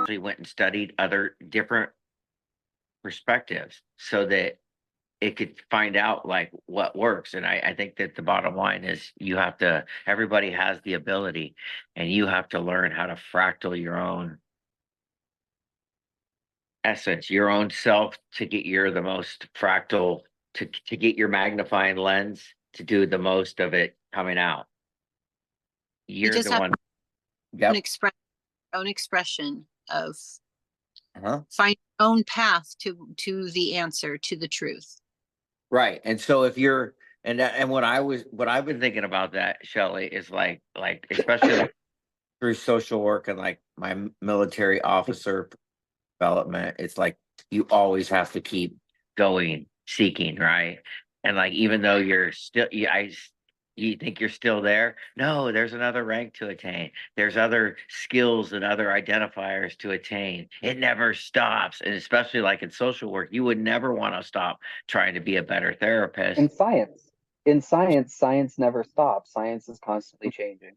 actually went and studied other different perspectives so that it could find out like what works. And I think that the bottom line is everybody has the ability, and you have to learn how to fractal your own essence, your own self, to get the most fractal, to get your magnifying lens to do the most of it coming out. You You're just the have one. an Yep. own expression of Uh-huh. find your own path to the answer, to the truth. Right. And so if you're and what I've been thinking about that, Shelly, is like especially like through social work and like my military officer development, it's like you always have to keep going, seeking, right? And like even though you're still you think you're still there, no, there's another rank to attain. There's other skills and other identifiers to attain. It never stops. And especially like in social work, you would never want to stop trying to be a better therapist. In science, science never stops. Science is constantly changing.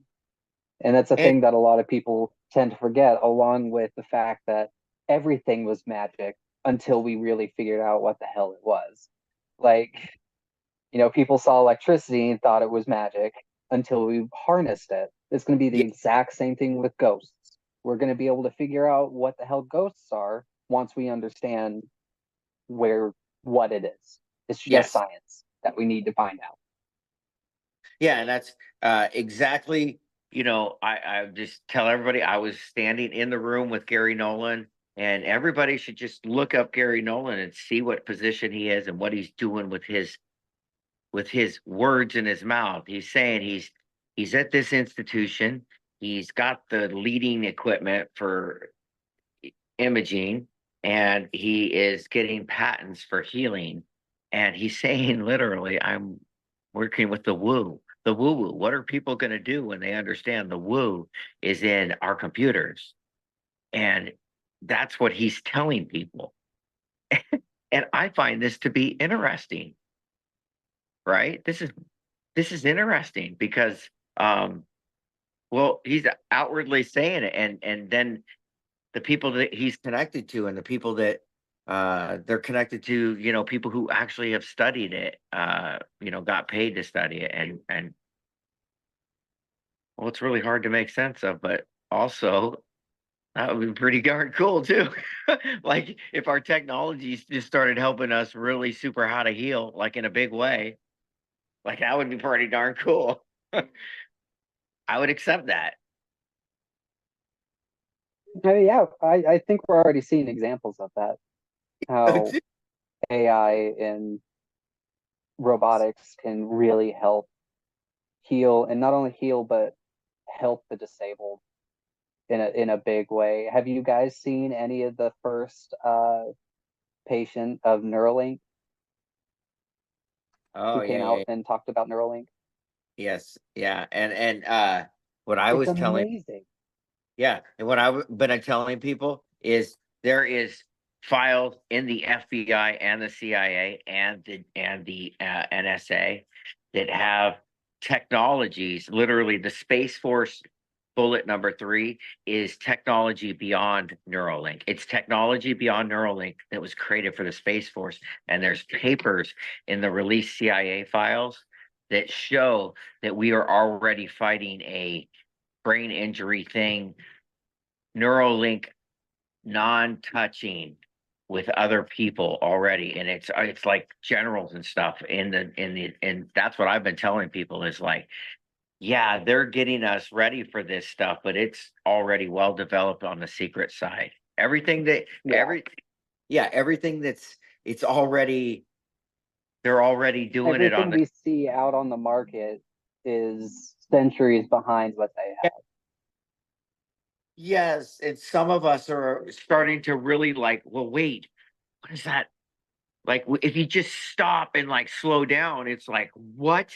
And that's a And thing that a lot of people tend to forget, along with the fact that everything was magic until we really figured out what the hell it was. Like, people saw electricity and thought it was magic until we harnessed it. It's going to be the yeah, exact same thing with ghosts. We're going to be able to figure out what the hell ghosts are once we understand what it is. It's just yes. science that we need to find out. Yeah, and that's exactly, I just tell everybody I was standing in the room with Gary Nolan, and everybody should just look up Gary Nolan and see what position he is and what he's doing with his words in his mouth. He's saying he's at this institution. He's got the leading equipment for imaging, and he is getting patents for healing. And he's saying literally, I'm working with the woo. The woo woo. What are people going to do when they understand the woo is in our computers? And that's what he's telling people. And I find this to be interesting, right? This is interesting because well, he's outwardly saying it, and then the people that he's connected to and the people that they're connected to, people who actually have studied it, got paid to study it, and well, it's really hard to make sense of, but also that would be pretty darn cool too. Like if our technologies just started helping us really super how to heal, like in a big way, like that would be pretty darn cool. I would accept that. Yeah, I think we're already seeing examples of that. How AI and robotics can really help heal, and not only heal, but help the disabled in a big way. Have you guys seen any of the first patient of Neuralink Oh who came yeah, yeah, out and talked about Neuralink? yes, yeah, and what I It's was telling amazing. Yeah, and what been telling people is there is files in the FBI and the CIA and the NSA that have technologies. Literally, the Space Force bullet number 3 is technology beyond Neuralink. It's technology beyond Neuralink that was created for the Space Force, and there's papers in the released CIA files that show that we are already fighting a brain injury thing, Neuralink non-touching with other people already, and it's like generals and stuff and that's what I've been telling people is like, yeah, they're getting us ready for this stuff, but it's already well developed on the secret side. Everything that Yeah, everything that's it's already they're already doing it on everything the. we see out on the market is centuries behind what they have. Yes, and some of us are starting to really like, well, wait, what is that? Like, if you just stop and like slow down, it's like, what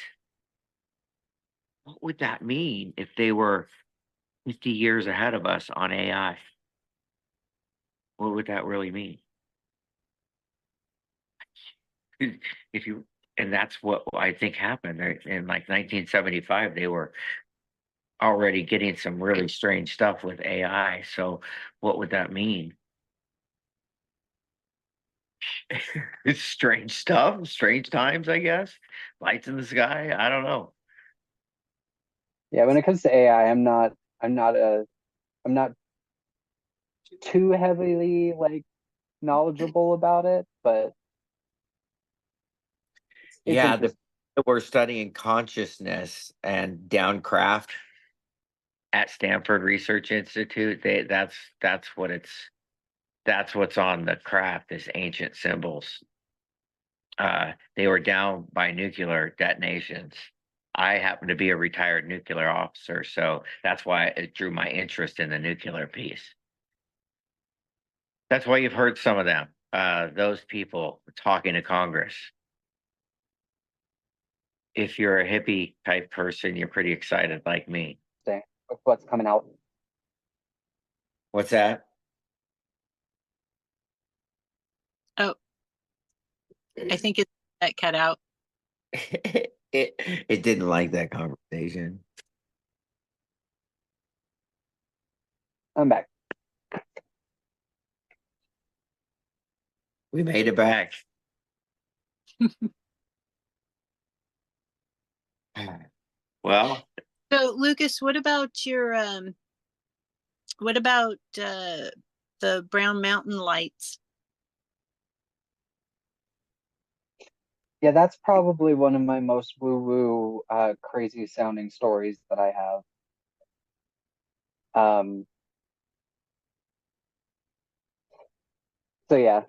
would that mean if they were 50 years ahead of us on AI? What would that really mean? If you, and that's what I think happened in like 1975. already getting some really strange stuff with AI. So what would that mean? It's strange stuff, strange times, I guess. Lights in the sky. I don't know. Yeah, when it comes to AI, I'm not too heavily like knowledgeable about it, but it's Yeah, interesting. we're studying consciousness and downcraft at Stanford Research Institute. That's what that's what's on the craft is ancient symbols. They were down by nuclear detonations. I happen to be a retired nuclear officer, so that's why it drew my interest in the nuclear piece. That's why you've heard some of them, those people talking to Congress. If you're a hippie type person, you're pretty excited like me. With what's coming out. What's that? Oh, I think it's that cut out. It didn't like that conversation. I'm back. We made it back. Well, So Lucas, what about the Brown Mountain lights? Yeah, that's probably one of my most woo-woo, crazy sounding stories that I have. Um, so yeah,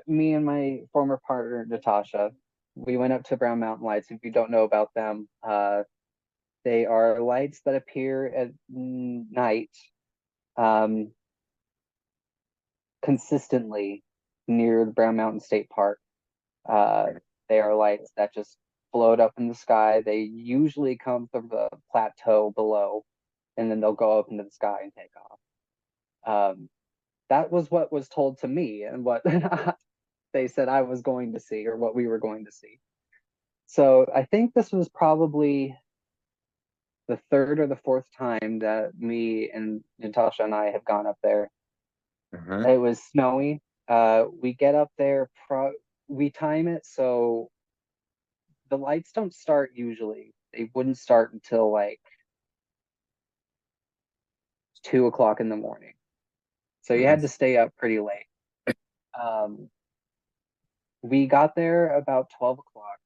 me and my former partner Natasha, we went up to Brown Mountain Lights. If you don't know about them, they are lights that appear at night, um, consistently near the Brown Mountain State Park. Uh, they are lights that just float up in the sky. They usually come from the plateau below, and then they'll go up into the sky and take off. That was what was told to me and what they said I was going to see or what we were going to see. So I think this was probably the third or the fourth time that me and Natasha and I have gone up there. uh-huh. It was snowy. We get up there, we time it so the lights don't start usually. They wouldn't start until like 2 o'clock in the morning. So you had to stay up pretty late. Um, we got there about 12 o'clock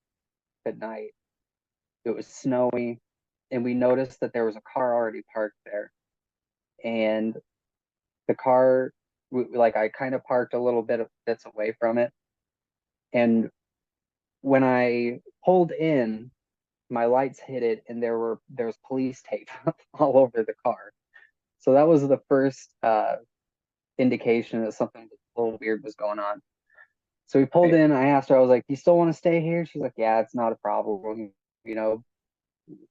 at night. It was snowy, and we noticed that there was a car already parked there. And the car, like I kind of parked a little bit of bits away from it. And when I pulled in, my lights hit it, and there's police tape all over the car. So that was the first indication that something a little weird was going on. So we pulled Right. in. I asked her, I was like, "Do you still want to stay here?" She's like, "Yeah, it's not a problem. You know,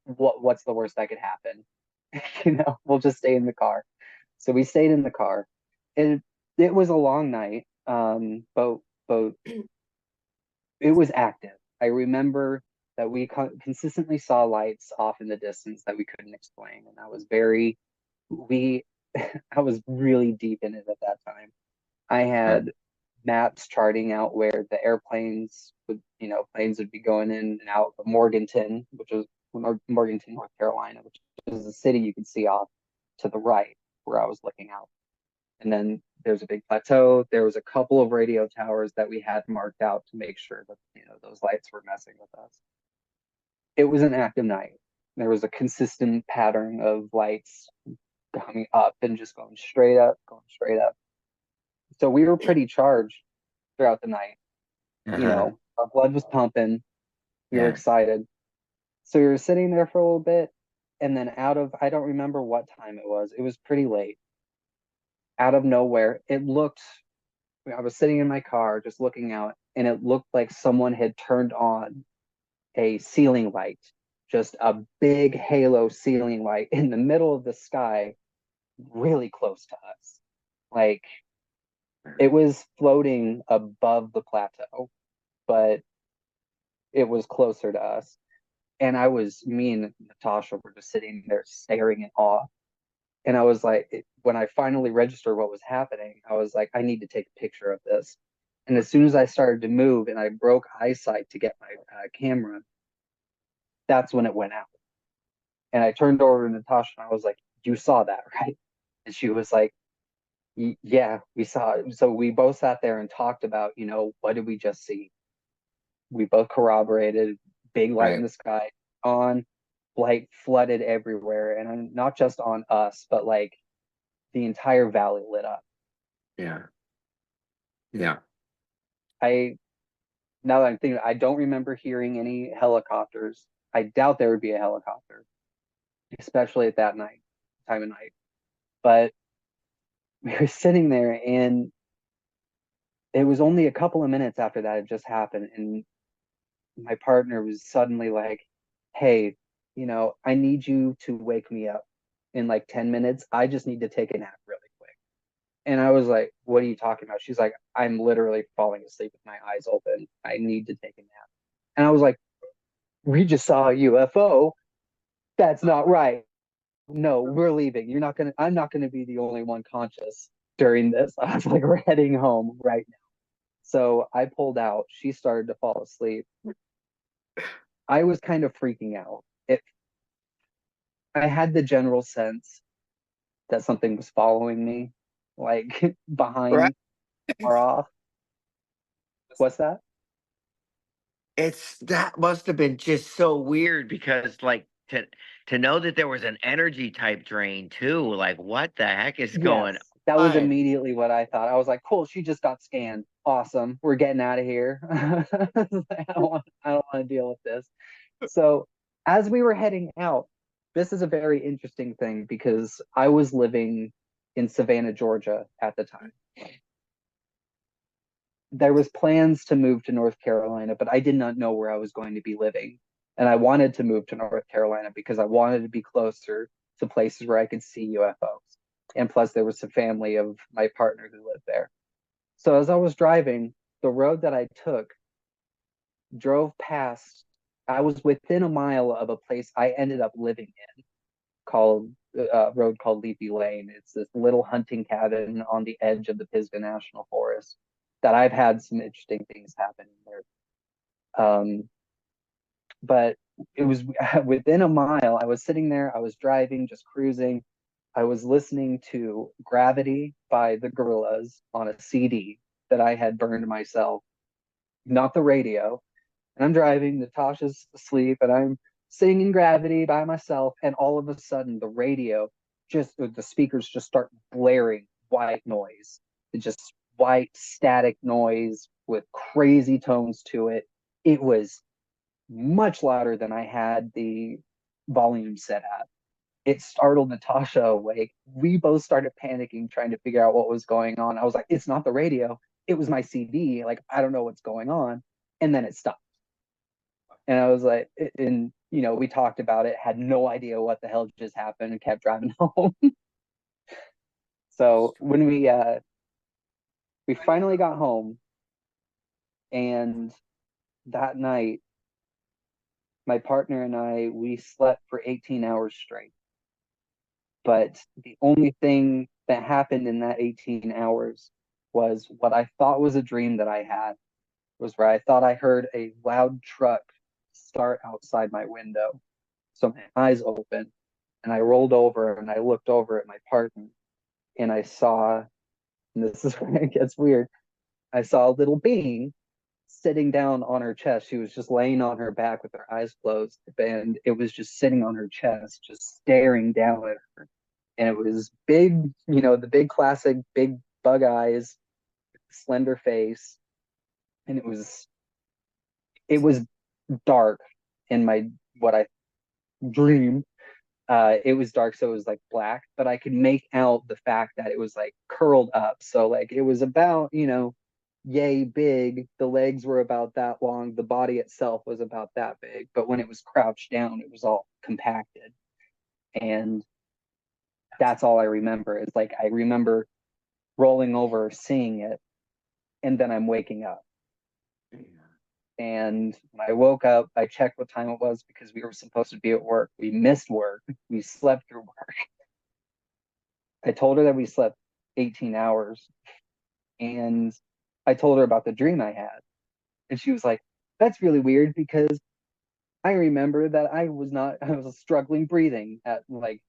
what's the worst that could happen? We'll just stay in the car." So we stayed in the car. It was a long night, but it was active. I remember that we consistently saw lights off in the distance that we couldn't explain, and I was very we I was really deep in it at that time. I had maps charting out where the airplanes would, planes would be going in and out of Morganton, which was Morganton, North Carolina, which is a city you could see off to the right where I was looking out. And then there's a big plateau. There was a couple of radio towers that we had marked out to make sure that, those lights were messing with us. It was an active night. There was a consistent pattern of lights coming up and just going straight up, going straight up. So we were pretty charged throughout the night. Uh-huh. Our blood was pumping. We were Yeah. excited. So we were sitting there for a little bit, and then I don't remember what time it was. It was pretty late. Out of nowhere, I was sitting in my car just looking out, and it looked like someone had turned on a ceiling light, just a big halo ceiling light in the middle of the sky, really close to us. Like it was floating above the plateau, but it was closer to us. And me and Natasha were just sitting there staring in awe. And I was like, when I finally registered what was happening, I was like, I need to take a picture of this. And as soon as I started to move and I broke eyesight to get my camera, that's when it went out. And I turned over to Natasha and I was like, you saw that, right? And she was like, yeah, we saw it. So we both sat there and talked about, what did we just see? We both corroborated big light in Right. the sky on, light flooded everywhere. And not just on us, but like the entire valley lit up. Yeah. Yeah. I Now that I'm thinking, I don't remember hearing any helicopters. I doubt there would be a helicopter, especially at that time of night. But we were sitting there, and it was only a couple of minutes after that had just happened, and my partner was suddenly like, "Hey, I need you to wake me up in like 10 minutes. I just need to take a nap really quick." And I was like, "What are you talking about?" She's like, "I'm literally falling asleep with my eyes open. I need to take a nap." And I was like, "We just saw a UFO. That's not right. No, we're leaving. I'm not gonna be the only one conscious during this." I was like, "We're heading home right now." So I pulled out. She started to fall asleep. I was kind of freaking out. I had the general sense that something was following me, like Right. behind or off. What's that? That must have been just so weird because like to know that there was an energy type drain too. Like what the heck is going Yes, that was on? immediately what I thought. I was like, "Cool, she just got scanned. Awesome, we're getting out of here." I don't want to deal with this. So, as we were heading out, this is a very interesting thing because I was living in Savannah, Georgia at the time. There was plans to move to North Carolina, but I did not know where I was going to be living. And I wanted to move to North Carolina because I wanted to be closer to places where I could see UFOs. And plus there was some family of my partner who lived there. So as I was driving, the road that I took drove past, I was within a mile of a place I ended up living in called road called Leafy Lane. It's this little hunting cabin on the edge of the Pisgah National Forest that I've had some interesting things happen there. But it was within a mile. I was sitting there, I was driving, just cruising. I was listening to Gravity by the Gorillas on a CD that I had burned myself, not the radio. And I'm driving, Natasha's asleep, and I'm singing Gravity by myself. And all of a sudden, the speakers just start blaring white noise. It's just white static noise with crazy tones to it. It was much louder than I had the volume set at. It startled Natasha awake. We both started panicking, trying to figure out what was going on. I was like, "It's not the radio. It was my CD. Like, I don't know what's going on." And then it stopped. And I was like, and we talked about it, had no idea what the hell just happened, and kept driving home. So when we finally got home, and that night, my partner and we slept for 18 hours straight. But the only thing that happened in that 18 hours was what I thought was a dream that I had, was where I thought I heard a loud truck start outside my window. So my eyes opened and I rolled over and I looked over at my partner and I saw, and this is where it gets weird, I saw a little being sitting down on her chest. She was just laying on her back with her eyes closed, and it was just sitting on her chest, just staring down at her. And it was big, the big classic big bug eyes, slender face, and it was dark in my what I dreamed. It was dark, so it was like black, but I could make out the fact that it was like curled up. So like it was about, yay big. The legs were about that long. The body itself was about that big. But when it was crouched down, it was all compacted. And that's all I remember. It's like I remember rolling over, seeing it, and then I'm waking up. And when I woke up, I checked what time it was because we were supposed to be at work. We missed work. We slept through work. I told her that we slept 18 hours. And I told her about the dream I had. And she was like, that's really weird because I remember that I was struggling breathing at like,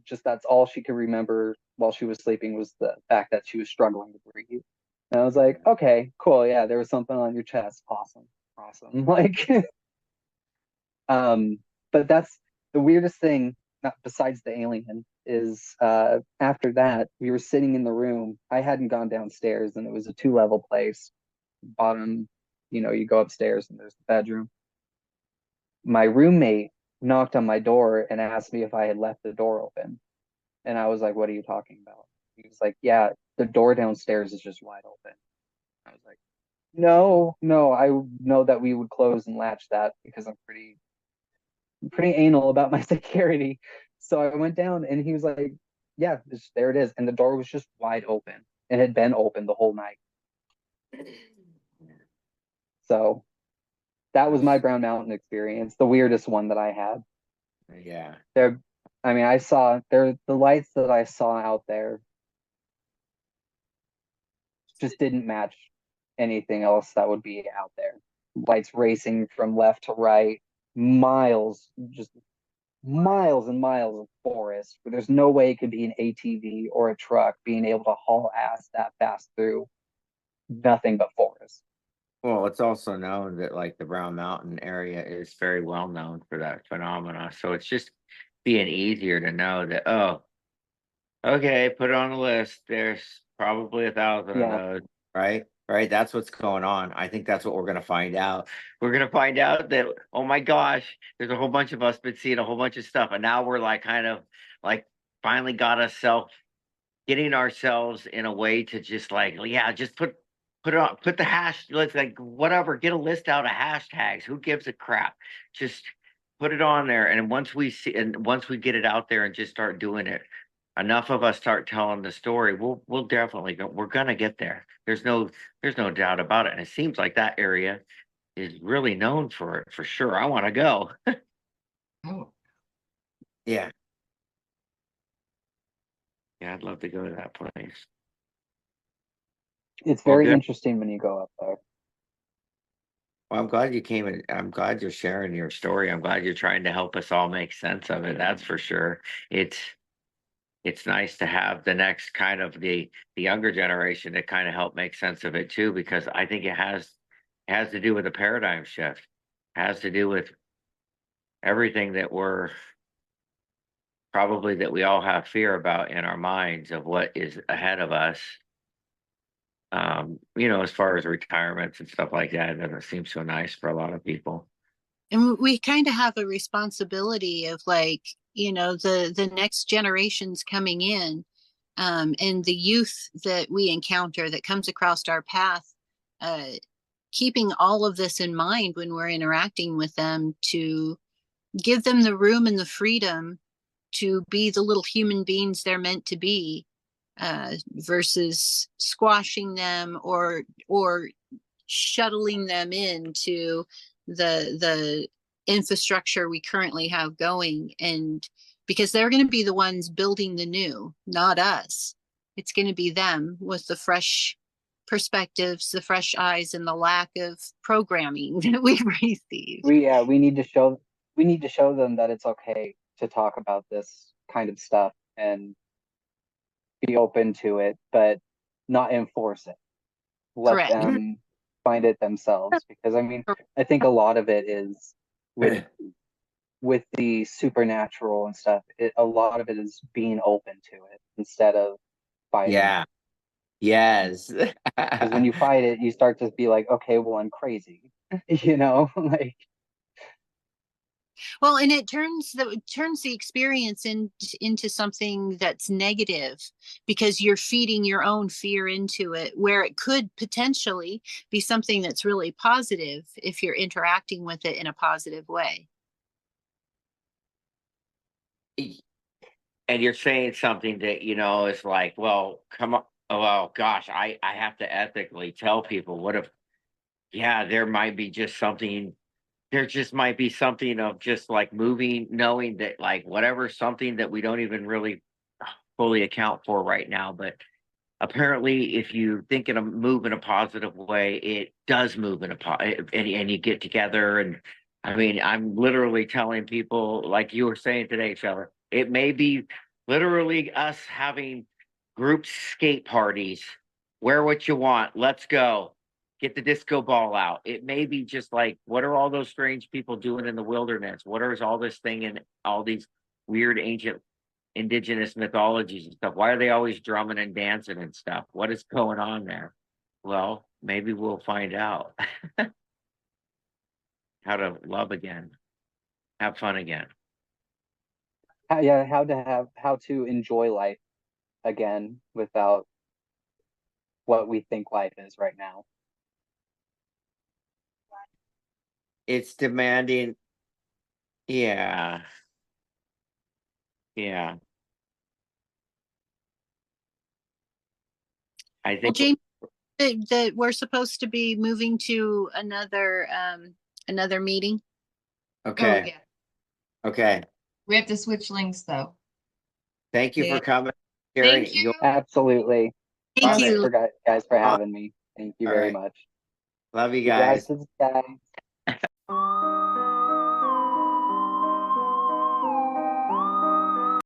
just that's all she could remember while she was sleeping was the fact that she was struggling to breathe. And I was like, okay, cool. Yeah, there was something on your chest. Awesome. Awesome. Like, but that's the weirdest thing, not besides the alien, is after that, we were sitting in the room. I hadn't gone downstairs and it was a 2-level place. Bottom, you go upstairs and there's the bedroom. My roommate knocked on my door and asked me if I had left the door open. And I was like, what are you talking about? He was like, yeah, the door downstairs is just wide open. I was like, no, no, I know that we would close and latch that because I'm pretty anal about my security. So I went down and he was like, yeah, there it is. And the door was just wide open and had been open the whole night. So that was my Brown Mountain experience, the weirdest one that I had. Yeah. There, I mean, I saw there the lights that I saw out there just didn't match anything else that would be out there. Lights racing from left to right, miles, just miles and miles of forest where there's no way it could be an ATV or a truck being able to haul ass that fast through nothing but forest. Well, it's also known that like the Brown Mountain area is very well known for that phenomena. So it's just being easier to know that, oh, okay, put it on the list. There's probably 1,000 of Yeah, those, right? Right. That's what's going on. I think that's what we're gonna find out. We're gonna find out that, oh my gosh, there's a whole bunch of us been seeing a whole bunch of stuff. And now we're like kind of like finally got ourselves getting ourselves in a way to just like, yeah, just put it on, put the hash, let's like whatever, get a list out of hashtags. Who gives a crap? Just put it on there. And once we see, and once we get it out there and just start doing it, enough of us start telling the story, we'll definitely go, we're gonna get there. There's no doubt about it. And it seems like that area is really known for it for sure. I want to go. Oh, yeah. Yeah, I'd love to go to that place. it's Well, very good. interesting when you go up there. Well, I'm glad you came and I'm glad you're sharing your story. I'm glad you're trying to help us all make sense of it. That's for sure. It's it's nice to have the next kind of the younger generation to kind of help make sense of it too, because I think it has to do with a paradigm shift. It has to do with everything that we're probably that we all have fear about in our minds of what is ahead of us. As far as retirements and stuff like that, it doesn't seem so nice for a lot of people. And we kind of have a responsibility of like, the next generations coming in, and the youth that we encounter that comes across our path, uh, keeping all of this in mind when we're interacting with them to give them the room and the freedom to be the little human beings they're meant to be, versus squashing them or shuttling them into the infrastructure we currently have going. And because they're going to be the ones building the new, not us. It's going to be them with the fresh perspectives, the fresh eyes, and the lack of programming that we've received. We need to show them that it's okay to talk about this kind of stuff and be open to it, but not enforce it. Let Correct. them find it themselves because I mean, I think a lot of it is with with the supernatural and stuff. A lot of it is being open to it instead of fighting Yeah. Yes. because when you fight it, you start to be like, okay, well, I'm crazy, like Well, and it turns the experience into something that's negative because you're feeding your own fear into it, where it could potentially be something that's really positive if you're interacting with it in a positive way. And you're saying something that, is like, well, come on. Oh, well, gosh, I have to ethically tell people, what if yeah, there might be just something. There just might be something of just like moving, knowing that like whatever something that we don't even really fully account for right now, but apparently if you think in a move in a positive way, it does move in and you get together. And I mean, I'm literally telling people like you were saying today, Trevor, it may be literally us having group skate parties. Wear what you want, let's go, get the disco ball out. It may be just like, what are all those strange people doing in the wilderness? What is all this thing and all these weird ancient indigenous mythologies and stuff? Why are they always drumming and dancing and stuff? What is going on there? Well, maybe we'll find out how to love again, have fun again. How to enjoy life again without what we think life is right now. It's demanding. Yeah. Yeah. I Well, think, James, that we're supposed to be moving to another meeting. Oh, okay. yeah. Okay. We have to switch links though. Thank you Yeah. for coming. Thank you. Absolutely. Thank Thanks you. for guys for having me. Thank you All very right. much. Love you Congrats guys. to the guy.